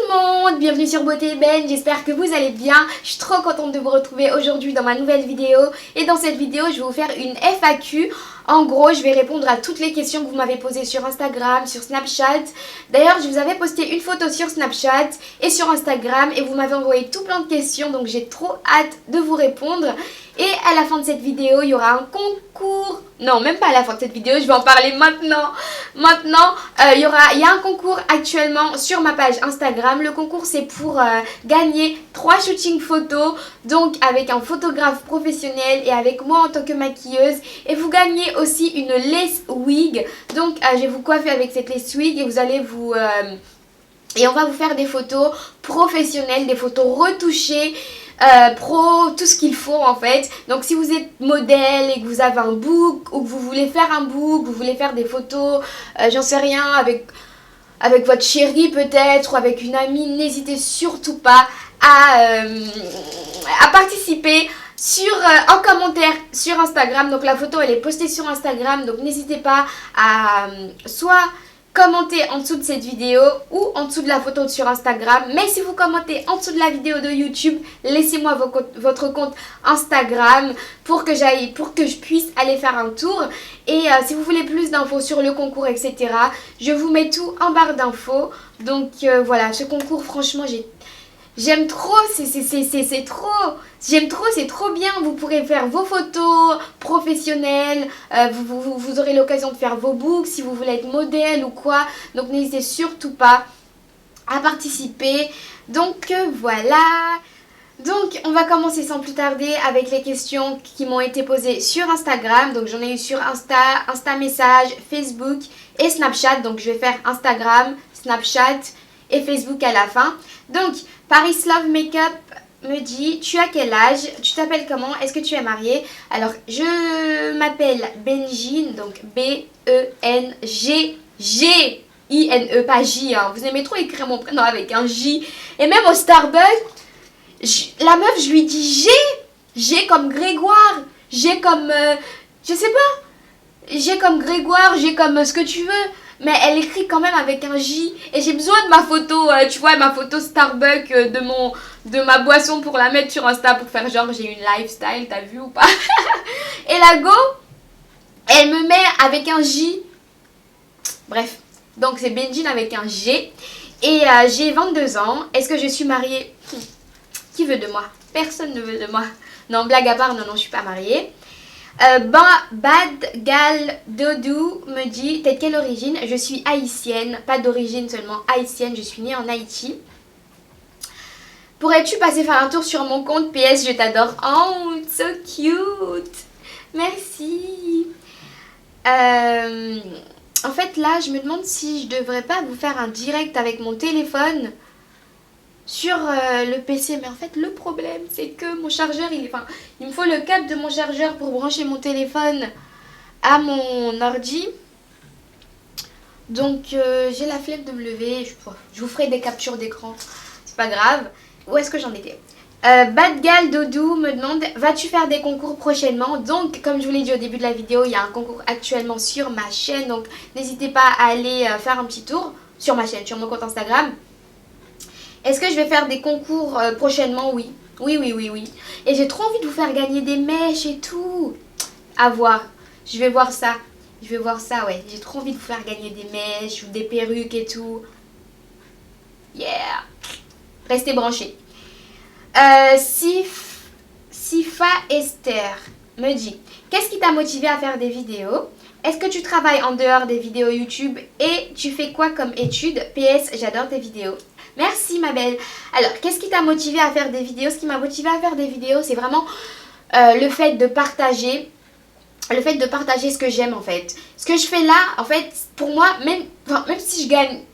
le monde, bienvenue sur Beauté Ben, j'espère que vous allez bien. Je suis trop contente de vous retrouver aujourd'hui dans ma nouvelle vidéo. Et dans cette vidéo, je vais vous faire une FAQ. En gros, je vais répondre à toutes les questions que vous m'avez posées sur Instagram, sur Snapchat. D'ailleurs, je vous avais posté une photo sur Snapchat et sur Instagram et vous m'avez envoyé tout plein de questions, donc j'ai trop hâte de vous répondre. Et à la fin de cette vidéo, il y aura un concours. Non, même pas à la fin de cette vidéo, je vais en parler maintenant. Il y a un concours actuellement sur ma page Instagram. Le concours, c'est pour gagner 3 shootings photos, donc avec un photographe professionnel et avec moi en tant que maquilleuse. Et vous gagnez aussi une lace wig. Donc, je vais vous coiffer avec cette lace wig et vous allez vous... et on va vous faire des photos professionnelles, des photos retouchées. Tout ce qu'il faut en fait. Donc si vous êtes modèle et que vous avez un book ou que vous voulez faire un book, vous voulez faire des photos, j'en sais rien, avec votre chérie peut-être ou avec une amie, n'hésitez surtout pas à participer en commentaire sur Instagram. Donc la photo elle est postée sur Instagram, donc n'hésitez pas à soit commentez en dessous de cette vidéo ou en dessous de la photo sur Instagram. Mais si vous commentez en dessous de la vidéo de YouTube, laissez-moi votre compte Instagram pour que je puisse aller faire un tour. Et si vous voulez plus d'infos sur le concours, etc., je vous mets tout en barre d'infos. Donc voilà, ce concours, franchement, j'aime trop, c'est trop bien. Vous pourrez faire vos photos professionnelles, vous aurez l'occasion de faire vos books si vous voulez être modèle ou quoi. Donc n'hésitez surtout pas à participer. Donc voilà. Donc on va commencer sans plus tarder avec les questions qui m'ont été posées sur Instagram. Donc j'en ai eu sur Insta message, Facebook et Snapchat. Donc je vais faire Instagram, Snapchat et Facebook à la fin. Donc Paris Love Makeup me dit: tu as quel âge? Tu t'appelles comment? Est-ce que tu es mariée? Alors je m'appelle Benjine, donc B-E-N-G-G-I-N-E, pas J, hein. Vous aimez trop écrire mon prénom avec un J. Et même au Starbucks, la meuf, je lui dis G comme Grégoire, G comme je sais pas, G comme Grégoire, G comme ce que tu veux. Mais elle écrit quand même avec un J. Et j'ai besoin de ma photo, tu vois, ma photo Starbucks de ma boisson pour la mettre sur Insta pour faire genre j'ai une lifestyle, t'as vu ou pas? Et la go, elle me met avec un J. Bref, donc c'est Benjine avec un G. Et j'ai 22 ans. Est-ce que je suis mariée? Qui veut de moi? Personne ne veut de moi. Non, blague à part, non, je suis pas mariée. Bad Gal Dodou me dit: t'es de quelle origine? Je suis haïtienne, pas d'origine seulement haïtienne, je suis née en Haïti. Pourrais-tu passer faire un tour sur mon compte? PS, je t'adore. Oh, so cute. Merci. En fait là je me demande si je devrais pas vous faire un direct avec mon téléphone sur le PC, mais en fait le problème c'est que mon chargeur il me faut le câble de mon chargeur pour brancher mon téléphone à mon ordi. Donc j'ai la flemme de me lever. Je vous ferai des captures d'écran, c'est pas grave. Où est-ce que j'en étais? Bad Gal Dodou me demande: vas-tu faire des concours prochainement? Donc comme je vous l'ai dit au début de la vidéo, il y a un concours actuellement sur ma chaîne, donc n'hésitez pas à aller faire un petit tour sur ma chaîne, sur mon compte Instagram. Est-ce que je vais faire des concours prochainement? Oui. Oui. Et j'ai trop envie de vous faire gagner des mèches et tout. À voir. Je vais voir ça, ouais. J'ai trop envie de vous faire gagner des mèches ou des perruques et tout. Yeah. Restez branchés. Sifa Esther me dit: qu'est-ce qui t'a motivé à faire des vidéos? Est-ce que tu travailles en dehors des vidéos YouTube et tu fais quoi comme études? PS, j'adore tes vidéos. Merci ma belle. Alors, qu'est-ce qui t'a motivé à faire des vidéos? Ce qui m'a motivé à faire des vidéos, c'est vraiment le fait de partager. Le fait de partager ce que j'aime en fait. Ce que je fais là, en fait, pour moi, même si je gagne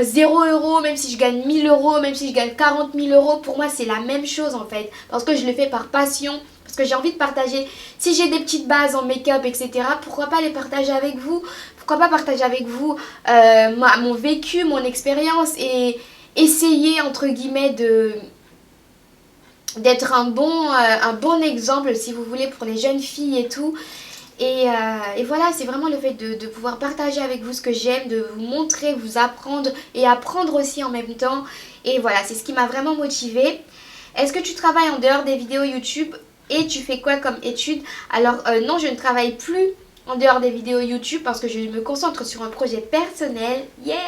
0 euros, même si je gagne 1000 euros, même si je gagne 40 000 euros, pour moi c'est la même chose en fait. Parce que je le fais par passion, parce que j'ai envie de partager. Si j'ai des petites bases en make-up, etc., pourquoi pas les partager avec vous? Pourquoi pas partager avec vous mon vécu, mon expérience et essayer entre guillemets d'être un bon exemple si vous voulez pour les jeunes filles et tout. Et voilà, c'est vraiment le fait de pouvoir partager avec vous ce que j'aime, de vous montrer, vous apprendre et apprendre aussi en même temps. Et voilà, c'est ce qui m'a vraiment motivée. Est-ce que tu travailles en dehors des vidéos YouTube et tu fais quoi comme études? Alors non, je ne travaille plus en dehors des vidéos YouTube parce que je me concentre sur un projet personnel. Yeah!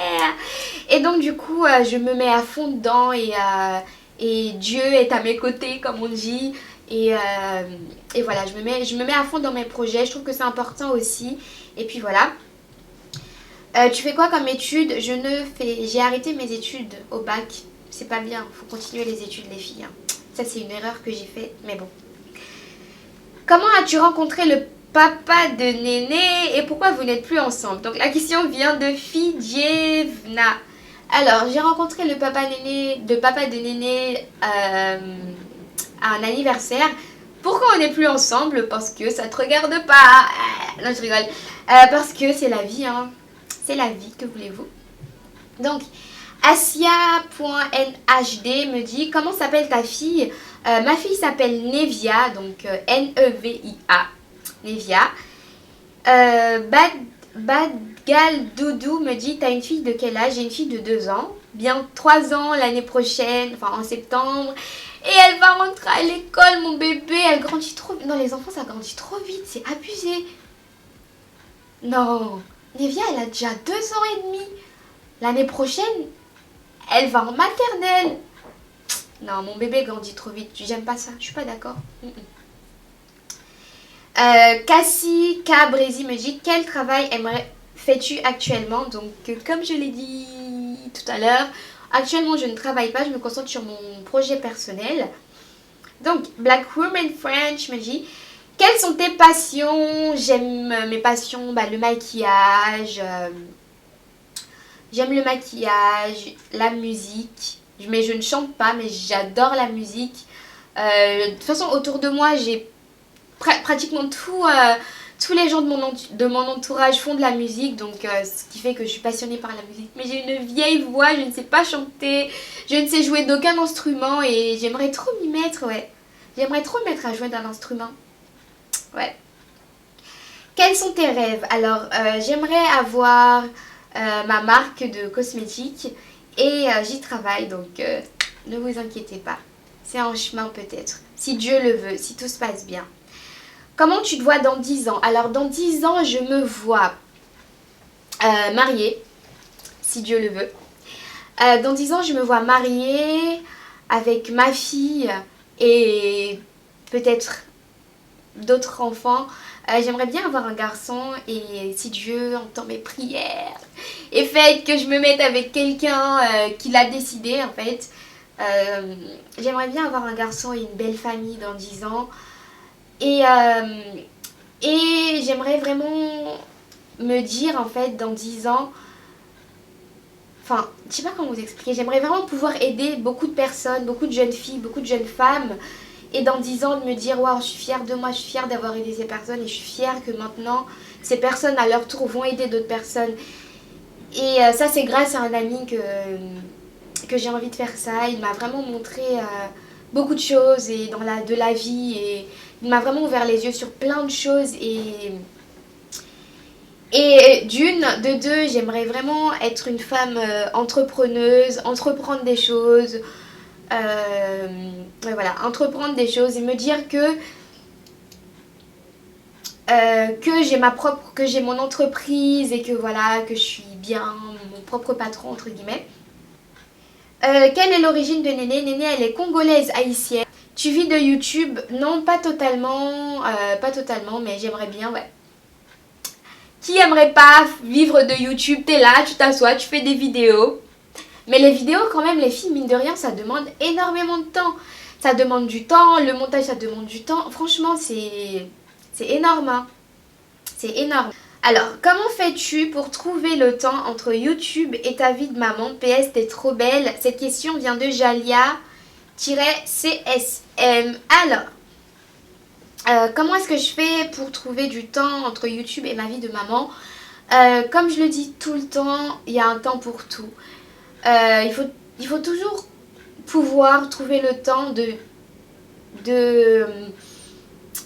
Et donc du coup, je me mets à fond dedans et Dieu est à mes côtés, comme on dit. Et, euh, et voilà, je me mets à fond dans mes projets. Je trouve que c'est important aussi. Et puis voilà. Tu fais quoi comme études? J'ai arrêté mes études au bac. C'est pas bien. Faut continuer les études, les filles, hein. Ça, c'est une erreur que j'ai faite. Mais bon. Comment as-tu rencontré le papa de Néné et pourquoi vous n'êtes plus ensemble? Donc la question vient de Fidjevna. Alors, j'ai rencontré le papa de Néné à un anniversaire. Pourquoi on n'est plus ensemble? Parce que ça te regarde pas. Non, je rigole. Parce que c'est la vie, hein. C'est la vie, que voulez-vous? Donc, Asia.nhd me dit, comment s'appelle ta fille? Ma fille s'appelle Nevia, donc Nevia. Nevia. Badgal Doudou me dit, t'as une fille de quel âge? J'ai une fille de 2 ans. Bien 3 ans l'année prochaine, enfin en septembre. Et elle va rentrer à l'école, mon bébé. Elle grandit trop vite. Non, les enfants, ça grandit trop vite. C'est abusé. Non. Nevia, elle a déjà 2 ans et demi. L'année prochaine, elle va en maternelle. Non, mon bébé grandit trop vite. J'aime pas ça. Je suis pas d'accord. Cassie Cabrezi me dit, quel travail fais-tu actuellement? Donc, comme je l'ai dit tout à l'heure, actuellement, je ne travaille pas. Je me concentre sur mon projet personnel. Donc, Black Woman French me dit, quelles sont tes passions? J'aime mes passions, le maquillage. J'aime le maquillage, la musique. Mais je ne chante pas, mais j'adore la musique. De toute façon, autour de moi, j'ai pratiquement tous les gens de mon entourage font de la musique. Donc, ce qui fait que je suis passionnée par la musique. Mais j'ai une vieille voix, je ne sais pas chanter. Je ne sais jouer d'aucun instrument. Et j'aimerais trop m'y mettre, ouais. J'aimerais trop me mettre à jouer d'un instrument. Ouais. Quels sont tes rêves? Alors, j'aimerais avoir ma marque de cosmétiques et j'y travaille, donc ne vous inquiétez pas. C'est en chemin peut-être, si Dieu le veut, si tout se passe bien. Comment tu te vois dans 10 ans? Alors, dans 10 ans, je me vois mariée, si Dieu le veut. Dans 10 ans, je me vois mariée avec ma fille et peut-être d'autres enfants. J'aimerais bien avoir un garçon et si Dieu entend mes prières et fait que je me mette avec quelqu'un qui l'a décidé en fait. J'aimerais bien avoir un garçon et une belle famille dans 10 ans. Et j'aimerais vraiment me dire en fait dans 10 ans, enfin je sais pas comment vous expliquer, j'aimerais vraiment pouvoir aider beaucoup de personnes, beaucoup de jeunes filles, beaucoup de jeunes femmes. Et dans 10 ans, de me dire, waouh, je suis fière de moi, je suis fière d'avoir aidé ces personnes et je suis fière que maintenant, ces personnes à leur tour vont aider d'autres personnes. Et ça, c'est grâce à un ami que j'ai envie de faire ça. Il m'a vraiment montré beaucoup de choses et de la vie. Et il m'a vraiment ouvert les yeux sur plein de choses. Et de deux, j'aimerais vraiment être une femme entrepreneuse, entreprendre des choses. Voilà, entreprendre des choses et me dire que j'ai mon entreprise et que voilà, que je suis bien mon propre patron entre guillemets. Quelle est l'origine de Néné? Néné, elle est congolaise haïtienne. Tu vis de YouTube? Non, pas totalement, mais j'aimerais bien, ouais. Qui aimerait pas vivre de YouTube? T'es là, tu t'assois, tu fais des vidéos. Mais les vidéos, quand même, les filles, mine de rien, ça demande énormément de temps. Ça demande du temps, le montage, ça demande du temps. Franchement, c'est énorme, hein. C'est énorme. Alors, comment fais-tu pour trouver le temps entre YouTube et ta vie de maman? PS, t'es trop belle. Cette question vient de Jalia-CSM. Alors, comment est-ce que je fais pour trouver du temps entre YouTube et ma vie de maman? Comme je le dis tout le temps, il y a un temps pour tout. Il faut toujours pouvoir trouver le temps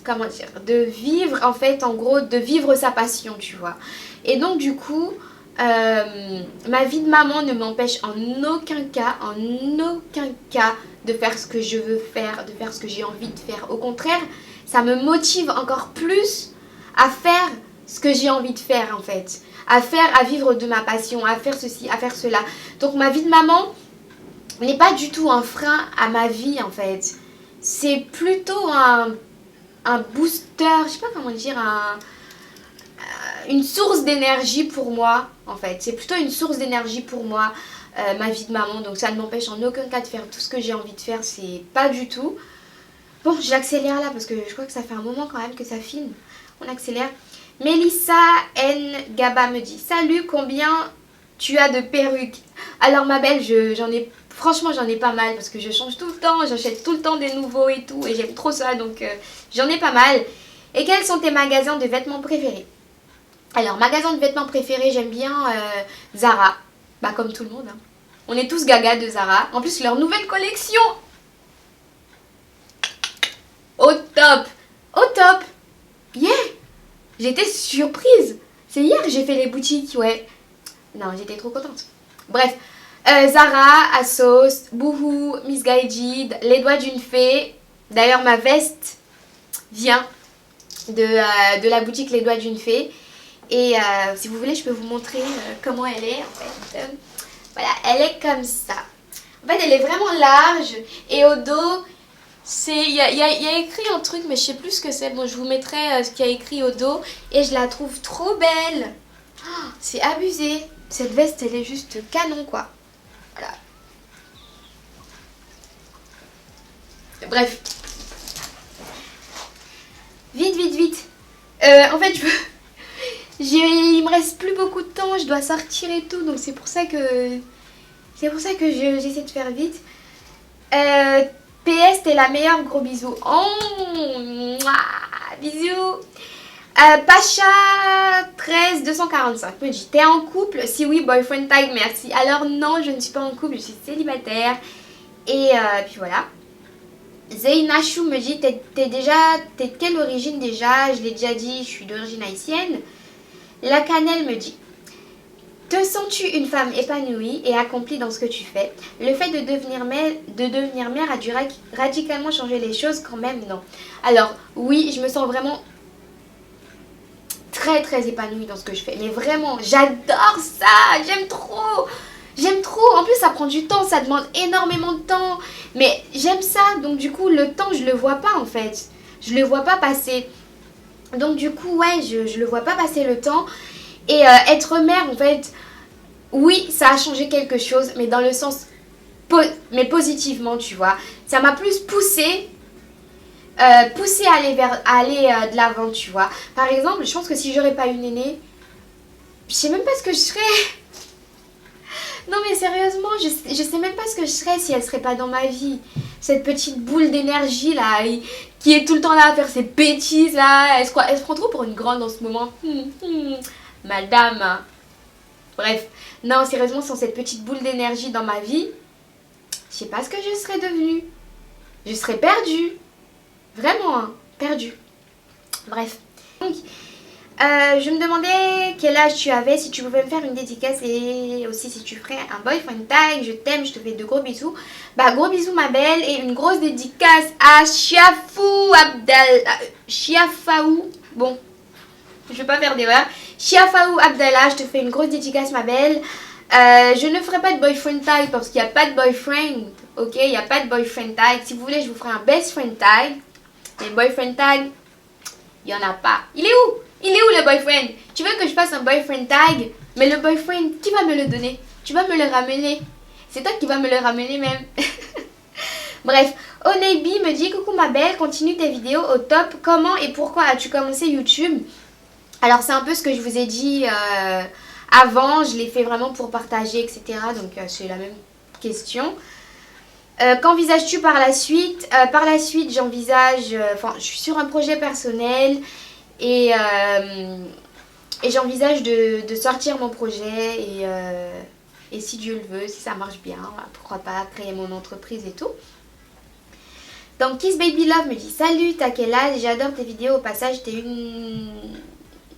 comment dire, de vivre en fait, en gros, de vivre sa passion, tu vois. Et donc du coup, ma vie de maman ne m'empêche en aucun cas de faire ce que je veux faire, de faire ce que j'ai envie de faire. Au contraire, ça me motive encore plus à faire ce que j'ai envie de faire en fait. À vivre de ma passion, à faire ceci, à faire cela. Donc ma vie de maman n'est pas du tout un frein à ma vie en fait. C'est plutôt un booster, je sais pas comment dire, une source d'énergie pour moi en fait. C'est plutôt une source d'énergie pour moi, ma vie de maman. Donc ça ne m'empêche en aucun cas de faire tout ce que j'ai envie de faire, c'est pas du tout. Bon, j'accélère là parce que je crois que ça fait un moment quand même que ça filme. On accélère. Mélissa N. Gaba me dit: salut, combien tu as de perruques? Alors ma belle, franchement j'en ai pas mal parce que je change tout le temps, j'achète tout le temps des nouveaux et tout, et j'aime trop ça, donc j'en ai pas mal. Et quels sont tes magasins de vêtements préférés? Alors, magasin de vêtements préférés, j'aime bien Zara. Bah comme tout le monde, hein. On est tous gaga de Zara. En plus, leur nouvelle collection, au top. Au top. Yeah. J'étais surprise. C'est hier que j'ai fait les boutiques, ouais. Non, j'étais trop contente. Bref, Zara, Asos, Boohoo, Miss Guided, Les Doigts d'une Fée. D'ailleurs, ma veste vient de la boutique Les Doigts d'une Fée. Et si vous voulez, je peux vous montrer comment elle est en fait. Voilà, elle est comme ça. En fait, elle est vraiment large. Et au dos, il y a écrit un truc, mais je sais plus ce que c'est. Bon, je vous mettrai ce qu'il y a écrit au dos. Et je la trouve trop belle. Oh, c'est abusé. Cette veste, elle est juste canon, quoi. Voilà. Bref. Vite, vite, vite. En fait, il me reste plus beaucoup de temps, je dois sortir et tout, donc c'est pour ça que j'essaie de faire vite. PS, t'es la meilleure, gros bisous. Oh, mouah, bisous. Pacha 13 245 me dit: t'es en couple? Si oui, boyfriend tag, merci. Alors non, je ne suis pas en couple, je suis célibataire. Et puis voilà. Zeynachou me dit: t'es de quelle origine déjà? Je l'ai déjà dit, je suis d'origine haïtienne. La Cannelle me dit: te sens-tu une femme épanouie et accomplie dans ce que tu fais? Le fait de devenir mère a dû radicalement changer les choses quand même, non? Alors oui, je me sens vraiment très très épanouie dans ce que je fais. Mais vraiment, j'adore ça. J'aime trop. J'aime trop. En plus, ça prend du temps. Ça demande énormément de temps. Mais j'aime ça. Donc du coup, le temps, je le vois pas en fait. Je le vois pas passer. Donc du coup, ouais, je le vois pas passer le temps. Et être mère, en fait, oui, ça a changé quelque chose, mais dans le sens, mais positivement, tu vois. Ça m'a plus poussée à aller de l'avant, tu vois. Par exemple, je pense que si j'aurais pas eu une aînée, je sais même pas ce que je serais. Non mais sérieusement, je sais même pas ce que je serais si elle serait pas dans ma vie. Cette petite boule d'énergie là, qui est tout le temps là à faire ses bêtises là. Elle se prend trop pour une grande en ce moment. Madame. Bref, non sérieusement, sans cette petite boule d'énergie dans ma vie, je sais pas ce que je serais devenue. Je serais perdue. Vraiment, hein, perdue. Bref. Donc, je me demandais quel âge tu avais, si tu pouvais me faire une dédicace et aussi si tu ferais un boyfriend tag. Je t'aime, je te fais de gros bisous. Bah gros bisous ma belle, et une grosse dédicace à Chiafaou. Bon, je vais pas faire d'erreur. Chiafaou Abdallah, je te fais une grosse dédicace ma belle. Je ne ferai pas de boyfriend tag parce qu'il n'y a pas de boyfriend. Ok, il n'y a pas de boyfriend tag. Si vous voulez, je vous ferai un best friend tag. Mais boyfriend tag, il n'y en a pas. Il est où? Il est où le boyfriend? Tu veux que je fasse un boyfriend tag? Mais le boyfriend, qui va me le donner? Tu vas me le ramener. C'est toi qui vas me le ramener même. Bref, Onebi me dit: coucou ma belle, continue tes vidéos au top. Comment et pourquoi as-tu commencé YouTube? Alors c'est un peu ce que je vous ai dit avant. Je l'ai fait vraiment pour partager, etc. Donc c'est la même question. Qu'envisages-tu par la suite? Par la suite, j'envisage... je suis sur un projet personnel et j'envisage de sortir mon projet et si Dieu le veut, si ça marche bien, pourquoi pas créer mon entreprise et tout. Donc Kiss Baby Love me dit salut, t'as quel âge? J'adore tes vidéos, au passage t'es une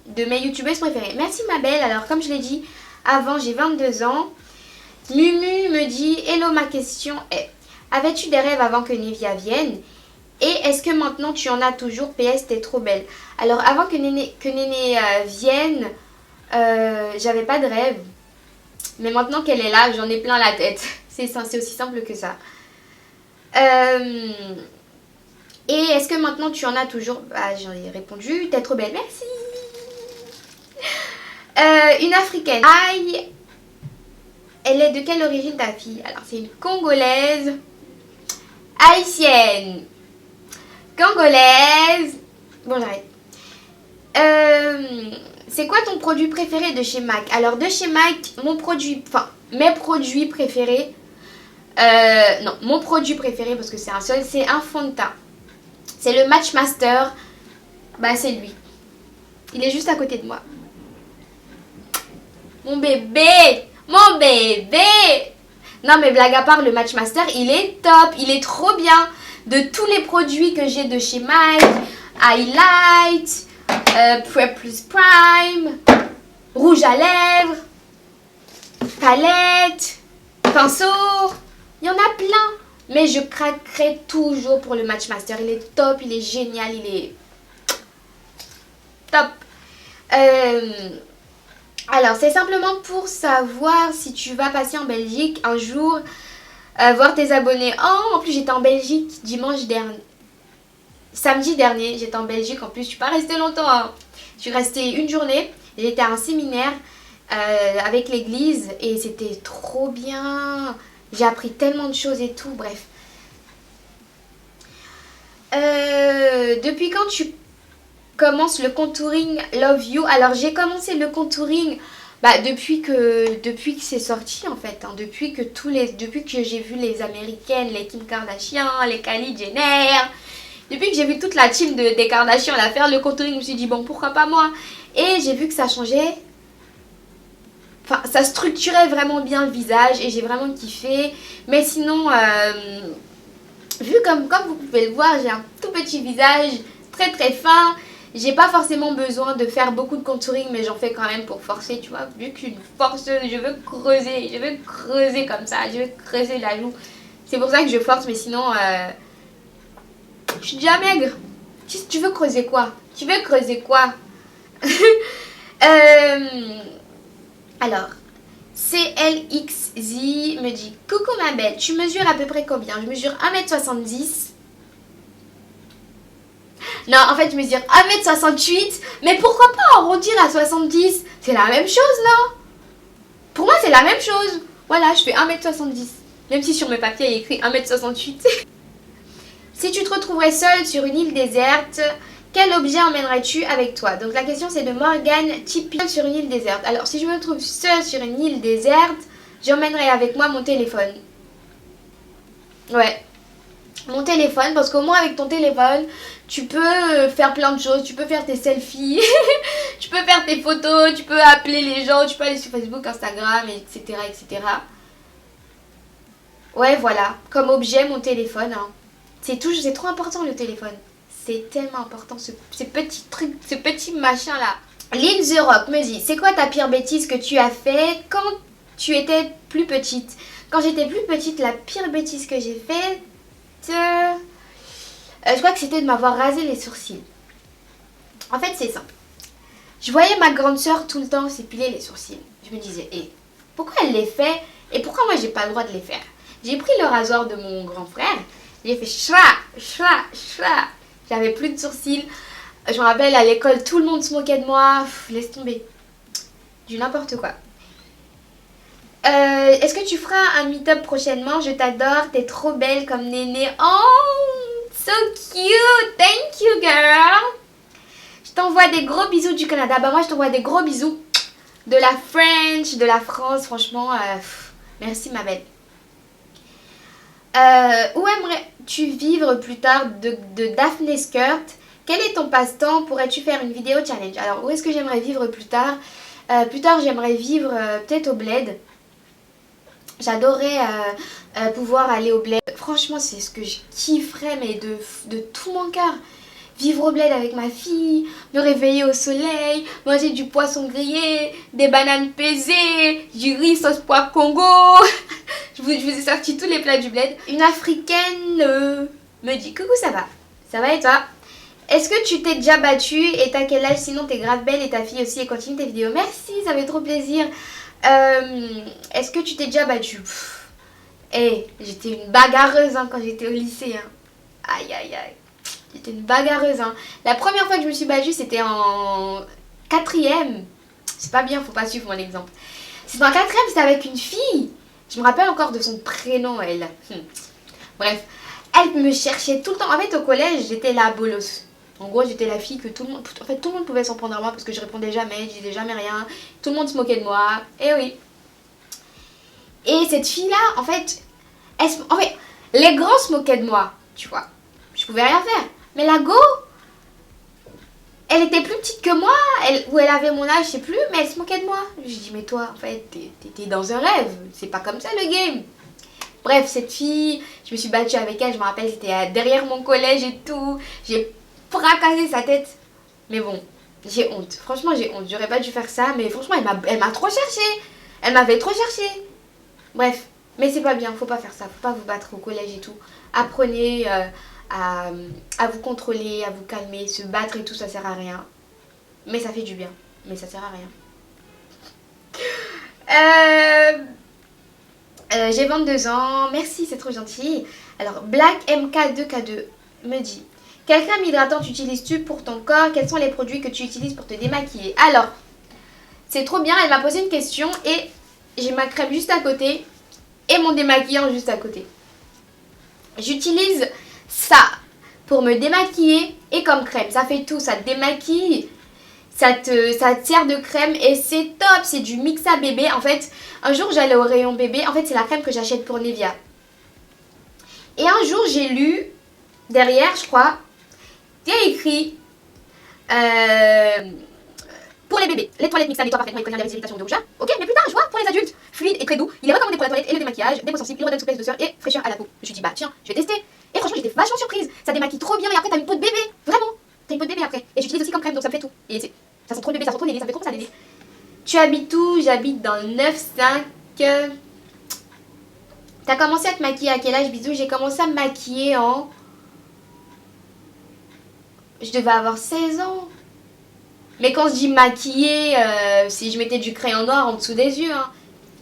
de mes youtubeuses préférées. Merci ma belle. Alors comme je l'ai dit avant, j'ai 22 ans. Mumu me dit hello, ma question est avais-tu des rêves avant que Nevia vienne? Et est-ce que maintenant tu en as toujours? PS, t'es trop belle. Alors avant que Néné vienne, j'avais pas de rêve. Mais maintenant qu'elle est là, j'en ai plein la tête. C'est aussi simple que ça. Et est-ce que maintenant tu en as toujours? Bah, j'en ai répondu, t'es trop belle, merci. Une africaine. Aïe. Elle est de quelle origine ta fille? Alors c'est une congolaise. Haïtienne. Congolaise. Bon, j'arrête. C'est quoi ton produit préféré de chez MAC? Alors de chez MAC, mes produits préférés. Non, mon produit préféré, parce que c'est un seul, c'est un fond de teint. C'est le Matchmaster. Bah c'est lui. Il est juste à côté de moi. Mon bébé. Mon bébé. Non mais blague à part, le Matchmaster, il est top. Il est trop bien. De tous les produits que j'ai de chez MAC, Highlight, Prep Plus Prime, rouge à lèvres, palette, pinceau, il y en a plein. Mais je craquerai toujours pour le Matchmaster. Il est top, il est génial, il est top. Alors, c'est simplement pour savoir si tu vas passer en Belgique un jour, voir tes abonnés. Oh, en plus, j'étais en Belgique samedi dernier, j'étais en Belgique. En plus, je suis pas restée longtemps. Hein. Je suis restée une journée. J'étais à un séminaire avec l'église et c'était trop bien. J'ai appris tellement de choses et tout, bref. Depuis quand tu commences le contouring Love You? Alors j'ai commencé le contouring depuis que c'est sorti en fait. Hein, depuis que j'ai vu les américaines, les Kim Kardashian, les Kylie Jenner, depuis que j'ai vu toute la team des Kardashian à faire le contouring, je me suis dit bon, pourquoi pas moi? Et j'ai vu que ça changeait. Enfin, ça structurait vraiment bien le visage et j'ai vraiment kiffé. Mais sinon, vu comme vous pouvez le voir, j'ai un tout petit visage très très fin. J'ai pas forcément besoin de faire beaucoup de contouring, mais j'en fais quand même pour forcer, tu vois. Vu que je suis une forceuse, je veux creuser comme ça, je veux creuser la joue. C'est pour ça que je force, mais sinon, je suis déjà maigre. Tu veux creuser quoi? Tu veux creuser quoi? Alors, CLXZ me dit coucou ma belle, tu mesures à peu près combien? Je mesure 1m70. Non, en fait, je mesure 1m68. Mais pourquoi pas arrondir à 70? C'est la même chose, non? Pour moi, c'est la même chose. Voilà, je fais 1m70. Même si sur mes papiers, il y a écrit 1m68. Si tu te retrouverais seule sur une île déserte, quel objet emmènerais-tu avec toi? Donc la question c'est de Morgane Tipeee sur une île déserte. Alors si je me trouve seule sur une île déserte, j'emmènerai avec moi mon téléphone. Ouais, mon téléphone, parce qu'au moins avec ton téléphone, tu peux faire plein de choses. Tu peux faire tes selfies, tu peux faire tes photos, tu peux appeler les gens, tu peux aller sur Facebook, Instagram, etc. etc. Ouais, voilà, comme objet mon téléphone. Hein. C'est trop important le téléphone. C'est tellement important, ce petit truc, ce petit machin là. Lynn The Rock me dit, c'est quoi ta pire bêtise que tu as fait quand tu étais plus petite? Quand j'étais plus petite, la pire bêtise que j'ai faite, je crois que c'était de m'avoir rasé les sourcils. En fait, c'est simple. Je voyais ma grande soeur tout le temps s'épiler les sourcils. Je me disais, pourquoi elle les fait et pourquoi moi j'ai pas le droit de les faire? J'ai pris le rasoir de mon grand frère, j'ai fait chra, chra, chra. J'avais plus de sourcils. Je me rappelle à l'école, tout le monde se moquait de moi. Laisse tomber. Du n'importe quoi. Est-ce que tu feras un meet-up prochainement? Je t'adore, t'es trop belle comme Néné. Oh, so cute. Thank you, girl. Je t'envoie des gros bisous du Canada. Bah moi, je t'envoie des gros bisous de la French, de la France. Franchement, merci ma belle. Où aimerais-tu vivre plus tard de Daphne Skirt? Quel est ton passe-temps? Pourrais-tu faire une vidéo challenge? Alors, où est-ce que j'aimerais vivre plus tard? Plus tard, j'aimerais vivre peut-être au Bled. J'adorerais pouvoir aller au Bled. franchement, c'est ce que je kifferais, mais de tout mon cœur. Vivre au bled avec ma fille, me réveiller au soleil, manger du poisson grillé, des bananes pesées, du riz sauce pois Congo. je vous ai sorti tous les plats du bled. Une africaine me dit coucou, ça va? Ça va et toi? Est-ce que tu t'es déjà battue et t'as quel âge? Sinon t'es grave belle et ta fille aussi et continue tes vidéos. Merci, ça fait trop plaisir. Est-ce que tu t'es déjà battue? J'étais une bagarreuse hein, quand j'étais au lycée. Hein. Aïe aïe aïe. J'étais une bagarreuse. Hein. La première fois que je me suis battue, c'était en 4e. C'est pas bien, faut pas suivre mon exemple. C'était en 4e, c'était avec une fille. Je me rappelle encore de son prénom, elle. Bref, elle me cherchait tout le temps. En fait, au collège, j'étais la bolos. En gros, j'étais la fille que tout le monde... En fait, tout le monde pouvait s'en prendre à moi parce que je répondais jamais, je disais jamais rien. Tout le monde se moquait de moi. Et oui. Et cette fille-là, en fait, les grands se moquaient de moi, tu vois. Je pouvais rien faire. Mais la go, elle était plus petite que moi, ou elle avait mon âge, je sais plus, mais elle se moquait de moi. Je dis, mais toi, en fait, t'es dans un rêve. C'est pas comme ça le game. Bref, cette fille, je me suis battue avec elle, je me rappelle, c'était derrière mon collège et tout. J'ai fracassé sa tête. Mais bon, j'ai honte. Franchement, j'ai honte. J'aurais pas dû faire ça, mais franchement, elle m'a trop cherché. Elle m'avait trop cherché. Bref, mais c'est pas bien, faut pas faire ça. Faut pas vous battre au collège et tout. Apprenez à vous contrôler, à vous calmer. Se battre et tout, ça sert à rien. Mais ça fait du bien. Mais ça sert à rien. J'ai 22 ans. Merci, c'est trop gentil. Alors, Black MK2K2 me dit: quelle crème hydratante utilises-tu pour ton corps? Quels sont les produits que tu utilises pour te démaquiller? Alors, c'est trop bien. Elle m'a posé une question et j'ai ma crème juste à côté et mon démaquillant juste à côté. J'utilise ça pour me démaquiller et comme crème. Ça fait tout. Ça te démaquille, ça te sert de crème et c'est top. C'est du Mixa bébé. En fait, un jour j'allais au rayon bébé. En fait, c'est la crème que j'achète pour Nivea. Et un jour, j'ai lu derrière, je crois, il y a écrit pour les bébés, les toilettes Mixa nettoient parfaitement et préviennent les irritations de rougeur. Ok, mais plus tard, je vois, pour les adultes, fluide et très doux. Il est recommandé pour la toilette et le démaquillage, déposensible, il redonne souplesse, douceur et fraîcheur à la peau. Je me suis dit, bah tiens, je vais tester. Et franchement, j'étais vachement surprise. Ça démaquille trop bien et après, t'as une peau de bébé. Vraiment, t'as une peau de bébé après. Et j'utilise aussi comme crème, donc ça me fait tout. Et ça sent trop le bébé, ça sent trop l'aider, ça me fait trop ça l'aider. Tu habites où? J'habite dans le 9-5. T'as commencé à te maquiller à quel âge? Bisous, j'ai commencé à me maquiller en... Je devais avoir 16 ans. Mais quand je dis maquiller, si je mettais du crayon noir en dessous des yeux. Hein.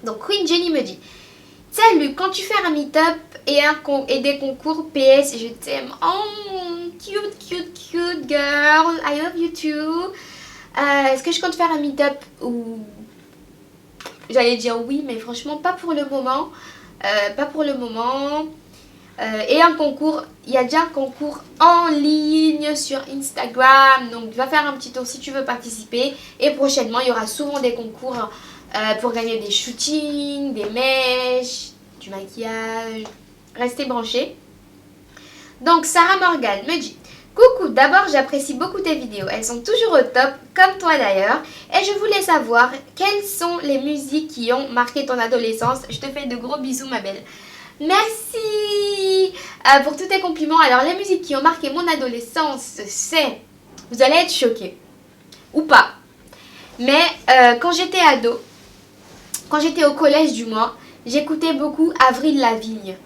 Donc Queen Jenny me dit: salut, quand tu fais un meet-up et des concours, PS, je t'aime. Oh, cute, cute, cute girl. I love you too. Est-ce que je compte faire un meet-up ou... J'allais dire oui, mais franchement, pas pour le moment. Pas pour le moment. Et un concours, il y a déjà un concours en ligne sur Instagram. Donc, va faire un petit tour si tu veux participer. Et prochainement, il y aura souvent des concours pour gagner des shootings, des mèches, du maquillage. Restez branchés. Donc, Sarah Morgan me dit: coucou, d'abord j'apprécie beaucoup tes vidéos, elles sont toujours au top, comme toi d'ailleurs. Et je voulais savoir quelles sont les musiques qui ont marqué ton adolescence. Je te fais de gros bisous ma belle. Merci pour tous tes compliments. Alors les musiques qui ont marqué mon adolescence, c'est... Vous allez être choqués. Ou pas. Mais quand j'étais ado, quand j'étais au collège du moins, j'écoutais beaucoup Avril Lavigne.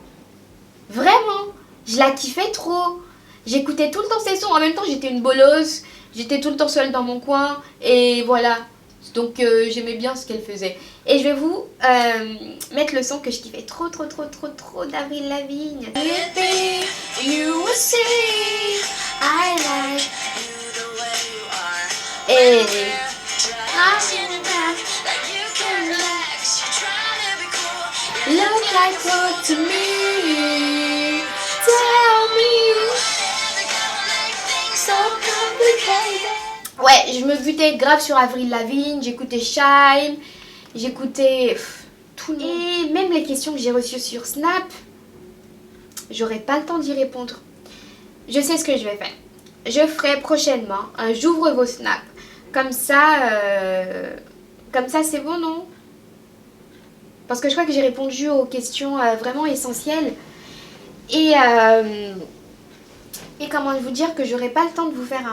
Vraiment, je la kiffais trop. J'écoutais tout le temps ses sons. En même temps, j'étais une bolosse. J'étais tout le temps seule dans mon coin. Et voilà. Donc, j'aimais bien ce qu'elle faisait. Et je vais vous mettre le son que je kiffais trop d'Avril Lavigne. Et... Look like what to me. Tell me. So complicated. Ouais, je me butais grave sur Avril Lavigne. J'écoutais Shine. J'écoutais tout le monde. Et même les questions que j'ai reçues sur Snap, j'aurai pas le temps d'y répondre. Je sais ce que je vais faire. Je ferai prochainement un j'ouvre vos snaps. Comme ça c'est bon, non? Parce que je crois que j'ai répondu aux questions vraiment essentielles. Et comment vous dire que j'aurai pas le temps de vous faire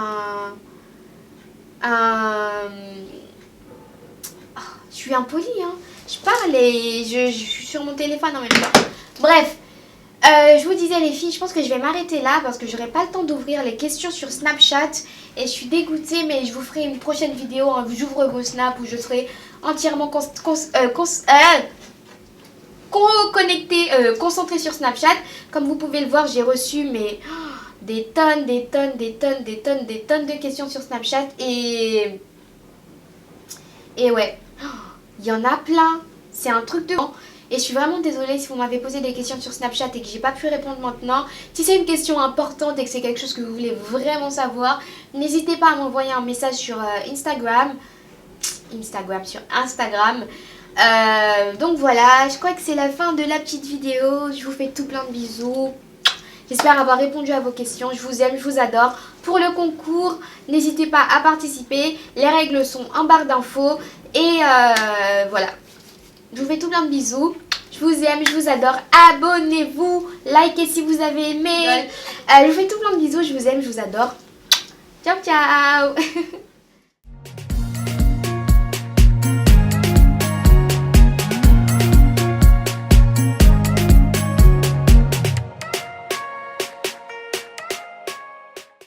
Oh, je suis impolie, hein. Je parle et je suis sur mon téléphone en même temps. Bref, je vous disais les filles, je pense que je vais m'arrêter là parce que j'aurai pas le temps d'ouvrir les questions sur Snapchat. Et je suis dégoûtée, mais je vous ferai une prochaine vidéo, hein. J'ouvre vos snaps où je serai entièrement concentrée sur Snapchat. Comme vous pouvez le voir, j'ai reçu des tonnes de questions sur Snapchat. Et ouais, il y en a plein. C'est un truc de... Et je suis vraiment désolée si vous m'avez posé des questions sur Snapchat et que j'ai pas pu répondre maintenant. Si c'est une question importante et que c'est quelque chose que vous voulez vraiment savoir, n'hésitez pas à m'envoyer un message sur Instagram. Donc voilà, je crois que c'est la fin de la petite vidéo. Je vous fais tout plein de bisous. J'espère avoir répondu à vos questions. Je vous aime, je vous adore. Pour le concours, n'hésitez pas à participer. Les règles sont en barre d'infos. Et voilà. Je vous fais tout plein de bisous. Je vous aime, je vous adore. Abonnez-vous, likez si vous avez aimé. Je vous fais tout plein de bisous. Je vous aime, je vous adore. Ciao, ciao.